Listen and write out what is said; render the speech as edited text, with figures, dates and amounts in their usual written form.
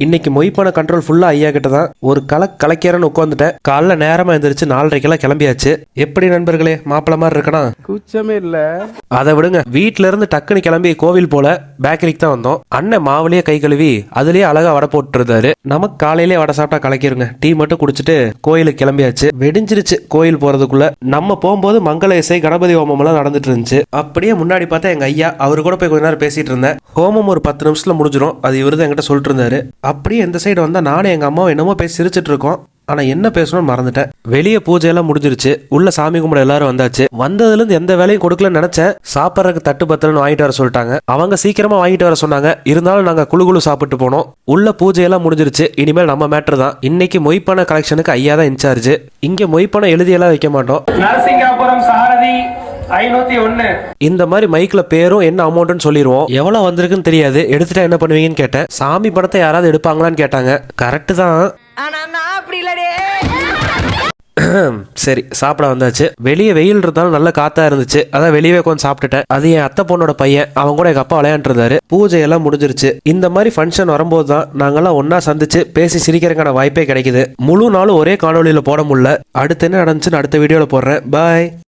இன்னைக்கு மொய்ப்பான கண்ட்ரோல் ஃபுல்லா ஐயா கிட்ட தான். ஒரு கலக்கிறேன்னு உட்காந்துட்டேன். காலைல நேரமா எந்திரிச்சு 4:30 கிளம்பியாச்சு. எப்படி நண்பர்களே, மாப்பிள்ள மாதிரி இருக்கணும்? கூச்சமே இல்ல. அதை விடுங்க. வீட்டுல இருந்து டக்குன்னு கிளம்பி கோவில் போல பேக்கரிக்கு தான் வந்தோம். அண்ணன் மாவுலயே கை கழுவி அதுலயே அழகா வடை போட்டு இருந்தாரு. நமக்கு காலையிலேயே வடை சாப்பிட்டா கலக்கிருங்க. டீ மட்டும் குடிச்சிட்டு கோயிலுக்கு கிளம்பியாச்சு. வெடிஞ்சிருச்சு கோயில் போறதுக்குள்ள. நம்ம போகும்போது மங்கள இசை கணபதி ஹோமம் எல்லாம் நடந்துட்டு இருந்துச்சு. அப்படியே முன்னாடி பார்த்தா எங்க ஐயா. அவரு கூட போய் கொஞ்ச நேரம் பேசிட்டு இருந்தேன். ஹோமம் ஒரு 10 நிமிஷத்துல முடிஞ்சிடும். அது இவரு தான் என்கிட்ட சொல்லிட்டு இருந்தாரு. அப்படியே இந்த சைடு வந்தா நானும் எங்க அம்மாவும் என்னமோ பேசி சிரிச்சிட்டு இருக்கோம். ஆனா என்ன பேசணும்னு மறந்துட்டேன். வெளியே பூஜை எல்லாம் முடிஞ்சிருச்சு. உள்ள சாமி கும்பிட எல்லாரும் வந்தாச்சு. வந்ததுல இருந்து எந்த வேலையும் கொடுக்கலன்னு நினைச்சேன். சாப்பிட்றதுக்கு தட்டு பத்தலன்னு வாங்கிட்டு வர சொல்லிட்டாங்க. அவங்க சீக்கிரமா வாங்கிட்டு வர சொன்னாங்க. இருந்தாலும் நாங்க குழு சாப்பிட்டு போனோம். உள்ள பூஜை எல்லாம் முடிஞ்சிருச்சு. இனிமேல் நம்ம மேட்ரு தான். இன்னைக்கு மொய்ப்பான கலெக்ஷனுக்கு ஐயா தான் இன்சார்ஜ். இங்க மொய்ப்பான எழுதியெல்லாம் வைக்க மாட்டோம். நரசிங்காபுரம் சாரதி 501. இந்த மாதிரி மைக்ல பேரும் என்ன அமௌண்ட்னு சொல்லிடுவோம். எவ்வளவு வந்திருக்குன்னு தெரியாது. எடுத்துட்டா என்ன பண்ணுவீங்கன்னு கேட்டேன். சாமி படத்தை யாராவது எடுப்பாங்களான்னு கேட்டாங்க. கரெக்ட் தான். சரி, சாப்பிட வந்தாச்சு. வெளியே வெயில் இருந்தாலும் நல்ல காத்தா இருந்துச்சு. அதான் வெளியே கொஞ்சம் சாப்பிட்டுட்டேன். அது என் அத்தை பொண்ணோட பையன். அவங்க கூட எங்க அப்பா விளையாண்டு இருந்தாரு. பூஜை எல்லாம் முடிஞ்சிருச்சு. இந்த மாதிரி ஃபங்க்ஷன் வரும்போது தான் நாங்கெல்லாம் ஒன்னா சந்திச்சு பேசி சிரிக்கிறதுக்கான வாய்ப்பே கிடைக்குது. முழு நாளும் ஒரே காணொலியில போட முடியல. அடுத்து என்ன நடந்துச்சுன்னு அடுத்த வீடியோல போடுறேன். பாய்.